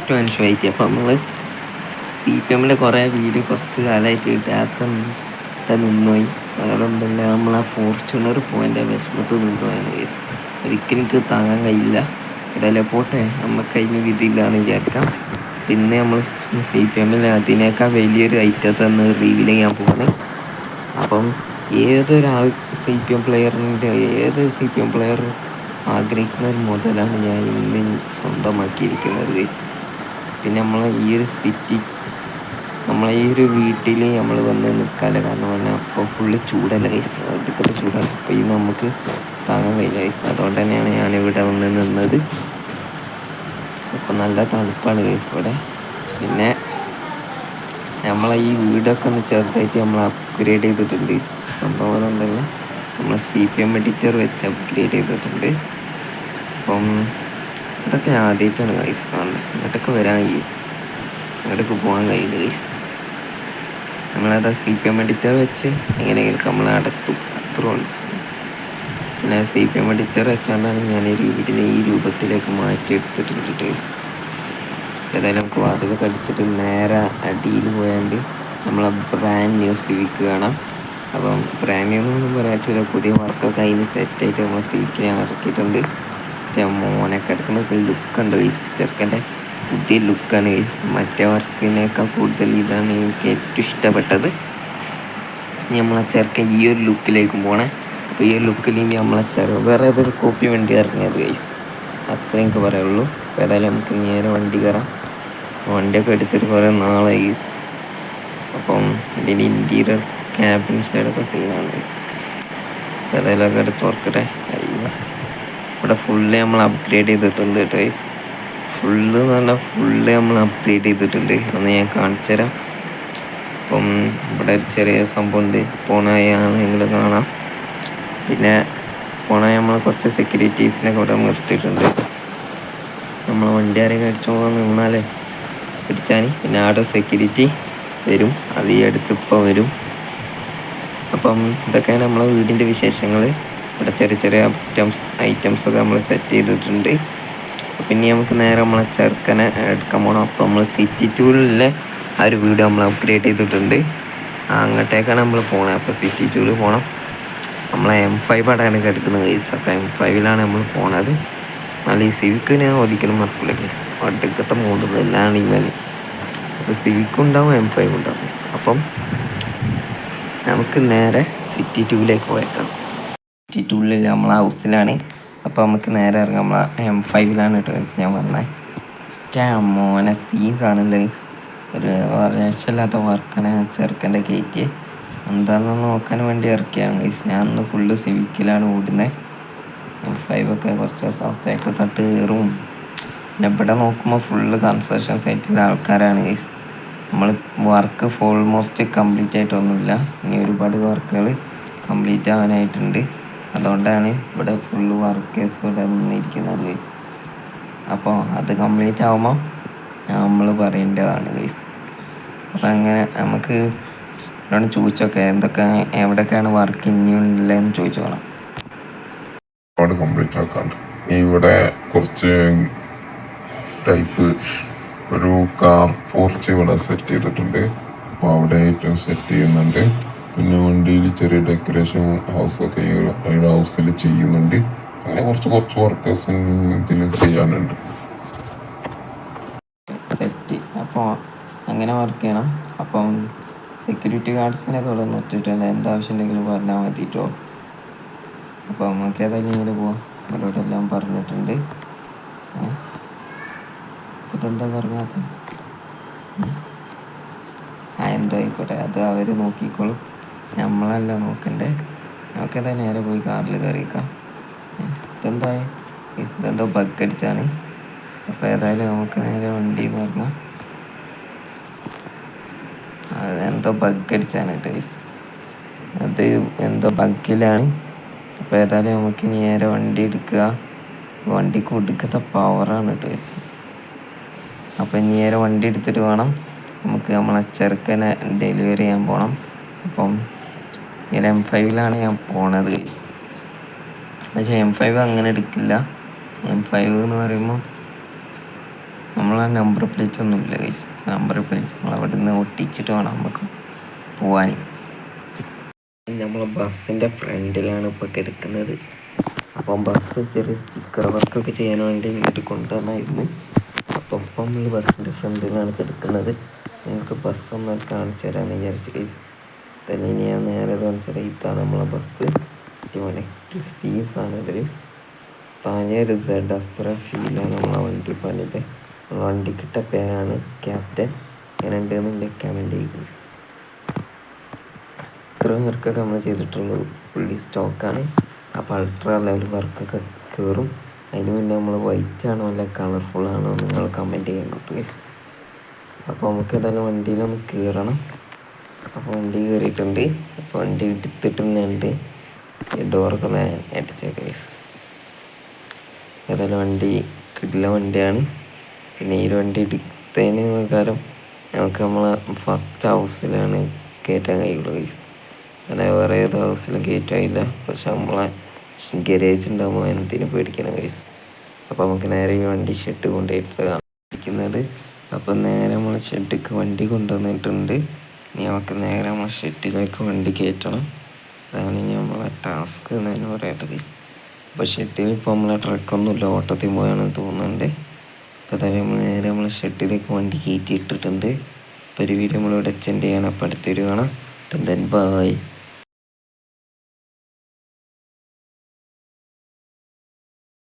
To അൻഷുവായിട്ട്. അപ്പോൾ നമ്മൾ C P എമ്മിൻ്റെ കുറേ വീഡിയോ കുറച്ച് കാലമായിട്ട് കിട്ടാത്ത നിന്നുപോയി. വേറെ ഒന്നുമില്ല, നമ്മൾ ആ ഫോർച്യൂണർ പോയിൻ്റെ വിഷമത്തിൽ നിന്നുപോയാണ് കേസ്. ഒരിക്കലും എനിക്ക് താങ്ങാൻ കഴിയില്ല. ഇടയിലെ പോട്ടെ, നമുക്ക് അതിന് വിധിയില്ല എന്ന് വിചാരിക്കാം. പിന്നെ നമ്മൾ സി പി എമ്മിൽ അതിനേക്കാൾ വലിയൊരു ഐറ്റത്തെന്ന് റിവീൽ ചെയ്യാൻ പോകുന്നത്. അപ്പം ഏതൊരാൾ ഏതൊരു സി പി എം പ്ലെയർ ആഗ്രഹിക്കുന്ന ഒരു മുതലാണ് ഞാൻ ഇന്ന് സ്വന്തമാക്കിയിരിക്കുന്നത് ഗൈസ്. പിന്നെ നമ്മളെ ഈ ഒരു നമ്മളെ ഈ ഒരു വീട്ടിൽ നമ്മൾ വന്ന് നിൽക്കാനുള്ള കാരണം പറഞ്ഞാൽ അപ്പോൾ ഫുള്ള് ചൂടല്ല ഗൈസ്, അടുക്കത്തെ ചൂടാണ്. അപ്പോൾ ഇത് നമുക്ക് താങ്ങാൻ കഴിയില്ല ഗൈസ്. അതുകൊണ്ട് തന്നെയാണ് ഞാനിവിടെ വന്ന് നിന്നത്. അപ്പോൾ നല്ല തണുപ്പാണ് ഗൈസ് ഇവിടെ. പിന്നെ നമ്മളെ ഈ വീടൊക്കെ ഒന്ന് ചെറുതായിട്ട് നമ്മൾ അപ്ഗ്രേഡ് ചെയ്തിട്ടുണ്ട്. സംഭവം എന്തെങ്കിലും നമ്മൾ സി പി എം എഡിറ്റർ വെച്ച് അപ്ഗ്രേഡ് ചെയ്തിട്ടുണ്ട്. അപ്പം ഇതൊക്കെ ഞാൻ ആദ്യമായിട്ടാണ് ഗൈസ് കാണുന്നത്. ഇങ്ങോട്ടൊക്കെ വരാൻ കഴിയും, ഇങ്ങോട്ടൊക്കെ പോകാൻ കഴിയില്ല ഗൈസ്. നമ്മളത് സി പി എം എഡിറ്റർ വെച്ച് എങ്ങനെയെങ്കിലും നമ്മൾ അടത്തും, അത്രയുള്ളൂ. പിന്നെ സി പി എം എഡിറ്റർ വെച്ചാണ്ടാണ് ഞാൻ ഈ വീടിനെ ഈ രൂപത്തിലേക്ക് മാറ്റിയെടുത്തിട്ടുണ്ട് ഗൈസ്. ഏതായാലും നമുക്ക് വാതിലൊക്കെ അടിച്ചിട്ട് നേരെ അടിയിൽ പോയാണ്ട് നമ്മളെ ബ്രാൻഡ് ന്യൂ സിവിക്ക് കാണാം. അപ്പം ബ്രാൻഡ് ന്യൂ എന്നൊന്നും പറയാറ്റില്ല, പുതിയ വർക്കൊക്കെ അതിന് സെറ്റായിട്ട് നമ്മൾ സിവിക്കിനെ ഇറക്കിയിട്ടുണ്ട്. മോനൊക്കെ എടുക്കുന്ന ലുക്കുണ്ട് ഗൈസ്, ചെറുക്കൻ്റെ പുതിയ ലുക്കാണ് ഗൈസ്. മറ്റേ വർക്കിനേക്കാൾ കൂടുതൽ ഇതാണ് എനിക്ക് ഏറ്റവും ഇഷ്ടപ്പെട്ടത്. നമ്മളെ ചെറുക്കൻ ഈ ഒരു ലുക്കിലേക്കും പോണേ. അപ്പോൾ ഈ ഒരു ലുക്കിൽ ഇനി നമ്മളെ വേറെ ഏതൊരു കോപ്പി വണ്ടി ഇറങ്ങിയത് ഗൈസ്, അത്രേ എനിക്ക് പറയുള്ളൂ. അപ്പോൾ ഏതായാലും നമുക്ക് നേരെ വണ്ടി കയറാം. വണ്ടിയൊക്കെ എടുത്തിട്ട് കുറേ നാളായി ഗൈസ്. അപ്പം ഇതിൻ്റെ ഇൻറ്റീരിയർ ക്യാബിൻ സൈഡൊക്കെ സീനാണ് ഗൈസ്. ഏതായാലും ഒക്കെ എടുത്ത് തുറക്കട്ടെ. ഇവിടെ ഫുള്ള് നമ്മൾ അപ്ഗ്രേഡ് ചെയ്തിട്ടുണ്ട് ഗൈസ്. ഫുള്ള് എന്ന് പറഞ്ഞാൽ ഫുള്ള് നമ്മൾ അപ്ഗ്രേഡ് ചെയ്തിട്ടുണ്ട്. അന്ന് ഞാൻ കാണിച്ചു തരാം. അപ്പം ഇവിടെ ഒരു ചെറിയ സംഭവമുണ്ട്, പോണായാണെങ്കിൽ കാണാം. പിന്നെ പോണായ നമ്മൾ കുറച്ച് സെക്യൂരിറ്റീസിനൊക്കെ ഇവിടെ നിർത്തിയിട്ടുണ്ട്. നമ്മൾ വണ്ടി ആരെങ്കിലും അടിച്ചു പോകാൻ നിന്നാലേ പിടിച്ചാൽ പിന്നെ അവിടെ സെക്യൂരിറ്റി വരും, അത് ഈ അടുത്തിപ്പോൾ വരും. അപ്പം ഇതൊക്കെയാണ് നമ്മളെ വീടിൻ്റെ വിശേഷങ്ങൾ. ഇവിടെ ചെറിയ ചെറിയ ഐറ്റംസൊക്കെ നമ്മൾ സെറ്റ് ചെയ്തിട്ടുണ്ട്. പിന്നെ നമുക്ക് നേരെ നമ്മളെ ചെറുക്കനെ എടുക്കാൻ പോകണം. അപ്പോൾ നമ്മൾ സിറ്റി ടൂറിലെ ആ ഒരു വീട് നമ്മൾ അപ്ഗ്രേഡ് ചെയ്തിട്ടുണ്ട്, അങ്ങോട്ടേക്കാണ് നമ്മൾ പോകണത്. അപ്പോൾ സിറ്റി ടൂറിൽ പോകണം. നമ്മളെ M5 അടയാണ് എടുക്കുന്നത് കേസ്. അപ്പോൾ M5ലാണ് നമ്മൾ പോണത്. എന്നാൽ ഈ സിവിക്ക് ഞാൻ ഒരിക്കലും മറക്കില്ല കേസ്, ഒടുക്കത്തെ മോഡലെല്ലാം ഇവന്. അപ്പോൾ സിവിക്കും ഉണ്ടാവും, M5 ഉണ്ടാവും കേസ്. അപ്പം നമുക്ക് നേരെ സിറ്റി ടൂവിലേക്ക് പോയേക്കാം. സിറ്റി ടൂവിൽ നമ്മളെ ഹൗസിലാണ്. അപ്പോൾ നമുക്ക് നേരെ ഇറങ്ങാം. നമ്മളെ M5ലാണ് കേട്ടോ ഞാൻ പറഞ്ഞത്. മോനെ സീൻസാണല്ലേ, ഒരു രക്ഷയില്ലാത്ത വർക്കാണ് ചെറുക്കൻ്റെ കയറ്റി. എന്താണെന്ന് നോക്കാൻ വേണ്ടി ഇറക്കിയാണ് ഗൈസ്. ഞാൻ അന്ന് ഫുള്ള് സിവിക്കിലാണ് ഓടുന്നത്. M5 ഒക്കെ കുറച്ച് ദിവസത്തേക്ക് തട്ട് കയറും. പിന്നെ ഇവിടെ നോക്കുമ്പോൾ ഫുള്ള് കൺസ്ട്രക്ഷൻ സൈറ്റിലെ ആൾക്കാരാണ് ഗൈസ്. നമ്മൾ വർക്ക് ഓൾമോസ്റ്റ് കംപ്ലീറ്റ് ആയിട്ടൊന്നുമില്ല, ഇനി ഒരുപാട് വർക്കുകൾ കംപ്ലീറ്റ് ആവാനായിട്ടുണ്ട്. അതുകൊണ്ടാണ് ഇവിടെ ഫുള്ള് വർക്കേഴ്സ് ഇവിടെ നിന്നിരിക്കുന്നത് ഗൈസ്. അപ്പോൾ അത് കംപ്ലീറ്റ് ആകുമ്പോൾ നമ്മൾ പറയേണ്ടതാണ് ഗൈസ്. അപ്പം അങ്ങനെ നമുക്ക് ഇവിടെ ചോദിച്ചൊക്കെ എന്തൊക്കെ എവിടെയൊക്കെയാണ് വർക്ക് ഇനിയുള്ളതെന്ന് ചോദിച്ചു വേണം. കംപ്ലീറ്റ് ആക്കാണ്ട് ഇവിടെ കുറച്ച് ടൈപ്പ് ഒരു കാർ പോർച്ച് ഇവിടെ സെറ്റ് ചെയ്തിട്ടുണ്ട്. അപ്പോൾ അവിടെ ഏറ്റവും സെറ്റ് ചെയ്യുന്നുണ്ട്. പിന്നെ വണ്ടിയിൽ ചെറിയ ഡെക്കറേഷൻ ഹൗസൊക്കെ ഈ ഹൗസിൽ ചെയ്യുന്നുണ്ട്. അങ്ങനെ കുറച്ച് വർക്കേഴ്സ് ഇതിൽ ചെയ്യാനുണ്ട്. സെറ്റ് അപ്പോൾ അങ്ങനെ വർക്ക് ചെയ്യണം. അപ്പം സെക്യൂരിറ്റി ഗാർഡ്സിനൊക്കെ ഇവിടെ നിർത്തിയിട്ടുണ്ട്, എന്താവശ്യം ഉണ്ടെങ്കിലും പറഞ്ഞാൽ മതിട്ടോ. അപ്പോൾ നമുക്ക് ഏതായാലും ഇങ്ങനെ പോവാം. അവരോടെല്ലാം പറഞ്ഞിട്ടുണ്ട്. ഇതെന്താ പറഞ്ഞാൽ എന്തോ ആയിക്കോട്ടെ, അത് അവർ നോക്കിക്കോളും, നമ്മളല്ല നോക്കണ്ടേ. നമുക്കെന്താ നേരെ പോയി കാറിൽ കയറിയേക്കാം. ഇതെന്തോ ബഗ് അടിച്ചാണ്. അപ്പോൾ ഏതായാലും നമുക്ക് നേരെ വണ്ടി എന്ന് പറഞ്ഞാൽ അതെന്തോ ബഗ് അടിച്ചാണ് ഗൈസ്, അത് എന്തോ ബഗ്ഗിലാണ്. അപ്പോൾ ഏതായാലും നമുക്ക് നേരെ വണ്ടി എടുക്കുക. വണ്ടി കൊടുക്കത്തെ പവറാണ് ഗൈസ്. അപ്പം നേരെ വണ്ടി എടുത്തിട്ട് വേണം നമുക്ക് നമ്മളെ ചെറുക്കനെ ഡെലിവറി ചെയ്യാൻ പോകണം. അപ്പം ഈ M5ലാണ് ഞാൻ പോണത് ഗൈസ്. പക്ഷേ M5 അങ്ങനെ എടുക്കില്ല. M5 എന്ന് പറയുമ്പോൾ നമ്മളെ നമ്പർ പ്ലേറ്റ് ഒന്നും ഇല്ല ഗൈസ്. നമ്പർ പ്ലേറ്റ് നമ്മൾ അവിടെ നിന്ന് ഒട്ടിച്ചിട്ട് വേണം നമുക്ക് പോവാൻ. നമ്മളെ ബസ്സിൻ്റെ ഫ്രണ്ടിലാണ് ഇപ്പോൾ കിടക്കുന്നത്. അപ്പം ബസ് ചെറിയ സ്റ്റിക്കർ വർക്കൊക്കെ ചെയ്യാൻ വേണ്ടി ഇങ്ങോട്ട് കൊണ്ടുവന്നായിരുന്നു. അപ്പം ഇപ്പം നമ്മൾ ബസ്സിൻ്റെ ഫ്രണ്ടിലാണ് കിടക്കുന്നത്. നിങ്ങൾക്ക് ബസ്സൊന്നും കാണിച്ചു തരാമെന്ന് വിചാരിച്ചു ഗൈസ്. തന്നെ ഞാൻ നേരെ കാണിച്ചത് ഇതാണ് നമ്മളെ ബസ്. ഇതുപോലെ സീസാണ് ഗൈസ്. താഴെ ഒരു സെഡ് അസ്ത്ര ഫീലാണ് നമ്മളെ വണ്ടി പണിത്. വണ്ടിക്കിട്ട പേരാണ് ക്യാപ്റ്റൻ. എങ്ങനെയുണ്ടെന്ന് എൻ്റെ കമൻറ്റ് ചെയ്യുക. ഇത്രയും വർക്കൊക്കെ നമ്മൾ ചെയ്തിട്ടുള്ളൂ. ഫുള്ളി സ്റ്റോക്കാണ്. അപ്പോൾ അൾട്രാ ലെവൽ വർക്കൊക്കെ കയറും. അതിന് മുന്നേ നമ്മൾ വൈറ്റ് ആണോ അല്ല കളർഫുൾ ആണോ നിങ്ങൾ കമൻറ്റ് ചെയ്യാൻ കിട്ടും. അപ്പോൾ നമുക്ക് ഏതായാലും വണ്ടിയിലൊന്ന് കയറണം. അപ്പോൾ വണ്ടി കയറിയിട്ടുണ്ട്. അപ്പോൾ വണ്ടി എടുത്തിട്ടുണ്ട്. ഈ ഡോറൊക്കെ അടിച്ചേക്കാം. ഏതായാലും വണ്ടി കിടില വണ്ടിയാണ്. പിന്നെ ഈ വണ്ടി എടുത്തതിന് പ്രകാരം നമുക്ക് നമ്മളെ ഫസ്റ്റ് ഹൗസിലാണ് കയറ്റാൻ കഴിയുള്ളൂ ഗൈസ്. അങ്ങനെ വേറെ ഏത് ഹൗസിലും കയറ്റാനില്ല. പക്ഷെ നമ്മളെ ഗരേജ് ഉണ്ടാകുമ്പോൾ എന്തിനു പേടിക്കണം ഗൈസ്. അപ്പോൾ നമുക്ക് നേരെ ഈ വണ്ടി ഷെഡ് കൊണ്ടുപോയിട്ട് കാണിക്കുന്നത്. അപ്പോൾ നേരെ നമ്മൾ ഷെഡിലേക്ക് വണ്ടി കൊണ്ടുവന്നിട്ടുണ്ട്. ഇനി നമുക്ക് നേരെ നമ്മളെ ഷെഡിലേക്ക് വണ്ടി കയറ്റണം. അതാണ് ഇനി നമ്മളെ ടാസ്ക് എന്ന് തന്നെ പറയട്ടെ ഗൈസ്. അപ്പോൾ ഷെഡിൽ ഇപ്പോൾ നമ്മളെ ട്രക്കൊന്നുമില്ല, ഓട്ടത്തിൽ പോയാണെന്ന് തോന്നുന്നുണ്ട്. അപ്പോൾ അതായത് നമ്മൾ നേരെ നമ്മളെ ഷെഡിലേക്ക് വണ്ടി കയറ്റി ഇട്ടിട്ടുണ്ട്. അപ്പോൾ ഒരു വീഡിയോ നമ്മളിവിടെ എക്സ്റ്റെൻഡ് ചെയ്യണം. അപ്പോൾ അടുത്തൊരു കാണാം. ബൈ.